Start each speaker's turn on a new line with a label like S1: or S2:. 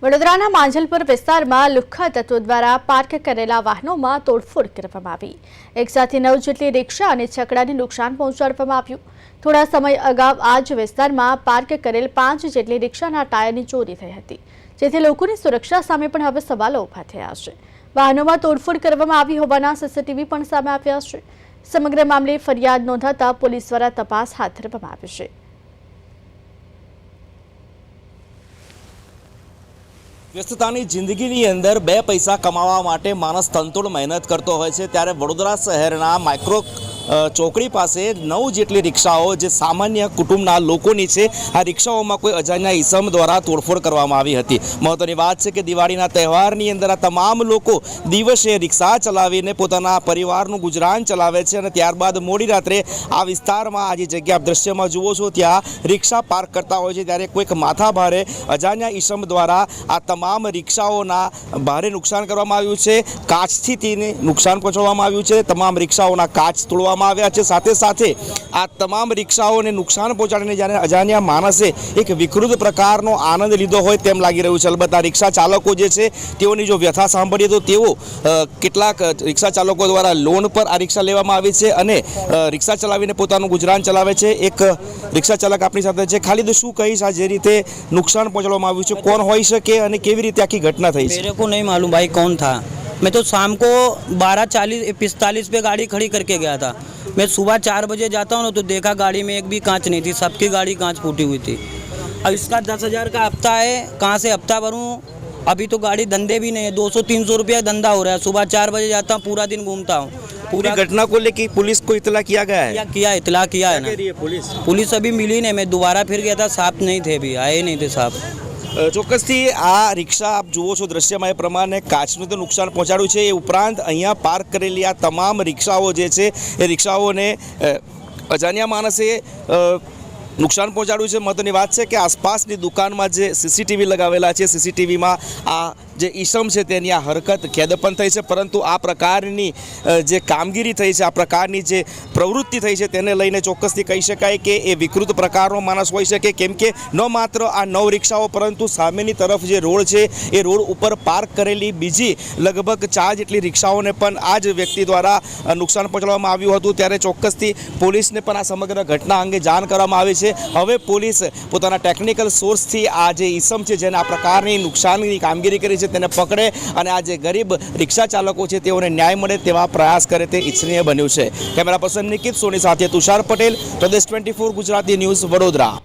S1: વડોદરાના માંજલપુર વિસ્તારમાં લુખ્ખા તત્વો દ્વારા પાર્ક કરેલા વાહનોમાં તોડફોડ કરવામાં આવી। એક સાથે 9 જેટલી રિક્ષા અને છકડાને નુકસાન પહોંચાડવામાં આવ્યું। થોડા સમય અગાઉ આ જ વિસ્તારમાં પાર્ક કરેલ 5 જેટલી રિક્ષાના ટાયરની ચોરી થઈ હતી, જેથી લોકોની સુરક્ષા સામે પણ હવે સવાલો ઊભા થયા છે। વાહનોમાં તોડફોડ કરવામાં આવી હોવાના સીસીટીવી પણ સામે આવ્યા છે। સમગ્ર મામલે ફરિયાદ નોંધાતા પોલીસ દ્વારા તપાસ હાથ ધરવામાં આવી છે।
S2: વ્યસ્તતાની જિંદગીની અંદર બે પૈસા કમાવા માટે માણસ તનતોડ મહેનત કરતો હોય છે, ત્યારે વડોદરા શહેરના માઇક્રો ચોકડી પાસે 9 જેટલી રિક્ષાઓ જે સામાન્ય કુટુંબના લોકોની છે, આ રિક્ષાઓમાં કોઈ અજાણ્યા ઈસમ દ્વારા તોડફોડ કરવામાં આવી હતી। મહત્વની વાત છે કે દિવાળીના તહેવારની અંદર આ તમામ લોકો દિવસે રિક્ષા ચલાવીને પોતાના પરિવારનું ગુજરાન ચલાવે છે અને ત્યારબાદ મોડી રાત્રે આ વિસ્તારમાં આ જે જગ્યા આપ દ્રશ્યમાં જુઓ છો ત્યાં રિક્ષા પાર્ક કરતા હોય છે, ત્યારે કોઈક માથાભારે અજાણ્યા ઈસમ દ્વારા આ તમામ રિક્ષાઓના ભારે નુકસાન કરવામાં આવ્યું છે। કાચથી તેને નુકસાન પહોંચાડવામાં આવ્યું છે, તમામ રિક્ષાઓના કાચ તોડવામાં આવ્યા છે। સાથે સાથે આ તમામ રિક્ષાઓને નુકસાન પહોંચાડીને જ્યારે અજાણ્યા માણસે એક વિકૃત પ્રકારનો આનંદ લીધો હોય તેમ લાગી રહ્યું છે। અલબત્ત આ રિક્ષા ચાલકો જે છે તેઓની જો વ્યથા સાંભળીએ તો તેઓ કેટલાક રિક્ષા ચાલકો દ્વારા લોન પર આ રિક્ષા લેવામાં આવી છે અને રિક્ષા ચલાવીને પોતાનું ગુજરાન ચલાવે છે। એક રિક્ષા ચાલક આપણી સાથે છે। ખાલિદ, શું કહીશ, આ જે રીતે નુકસાન પહોંચાડવામાં આવ્યું છે કોણ હોઈ શકે અને કેવી રીતે આખી ઘટના થઈ છે?
S3: मेरे को नहीं मालूम भाई कौन था। मैं तो शाम को 12:45 पे गाड़ी खड़ी करके गया था। मैं सुबह 4 बजे जाता हूँ ना तो देखा गाड़ी में एक भी कांच नहीं थी, सबकी गाड़ी कांच फूटी हुई थी। अब इसका 10,000 का हफ्ता है, कहाँ से हफ्ता भरूँ? अभी तो गाड़ी धंधे भी नहीं है, 200-300 रुपया धंधा हो रहा है। सुबह 4 बजे जाता हूँ, पूरा दिन घूमता हूँ।
S2: पूरी घटना को लेकर पुलिस को इतला किया गया है?
S3: किया इतला किया है ना।
S2: पुलिस
S3: अभी मिली नहीं। मैं दोबारा फिर गया था, साहब नहीं थे, अभी आए नहीं थे साहब।
S2: ચોક્કસથી આ રિક્ષા આપ જુઓ છો દ્રશ્યમાં એ પ્રમાણે કાચનું તો નુકસાન પહોંચાડ્યું છે, એ ઉપરાંત અહીંયા પાર્ક કરેલી આ તમામ રિક્ષાઓ જે છે એ રિક્ષાઓને અજાણ્યા માણસે નુકસાન પહોંચાડ્યું છે। મહત્વની વાત છે કે આસપાસની દુકાનમાં જે સીસીટીવી લગાવેલા છે, સીસીટીવીમાં આ જે ઈસમ છે તેની આ હરકત કેદ પણ થઈ છે, પરંતુ આ પ્રકારની જે કામગીરી થઈ છે, આ પ્રકારની જે પ્રવૃત્તિ થઈ છે તેને લઈને ચોક્કસથી કહી શકાય કે એ વિકૃત પ્રકારનો માણસ હોઈ શકે, કેમ કે ન માત્ર આ 9 રિક્ષાઓ પરંતુ સામેની તરફ જે રોડ છે એ રોડ ઉપર પાર્ક કરેલી બીજી લગભગ 4 જેટલી રિક્ષાઓને પણ આ જ વ્યક્તિ દ્વારા નુકસાન પહોંચાડવામાં આવ્યું હતું। ત્યારે ચોક્કસથી પોલીસને પણ આ સમગ્ર ઘટના અંગે જાણ કરવામાં આવી છે। હવે પોલીસ પોતાના ટેકનિકલ સોર્સથી આ જે ઈસમ છે જેને આ પ્રકારની નુકસાનની કામગીરી કરી છે તેને પકડે અને આ જે ગરીબ રિક્ષા ચાલકો છે તેઓને ન્યાય મળે તેવા પ્રયાસ કરે તે ઇચ્છનીય બન્યું છે। કેમેરા પર્સન નિકિત સોની સાથે તુષાર પટેલ, પ્રદેશ 24 ગુજરાતી ન્યૂઝ, વડોદરા।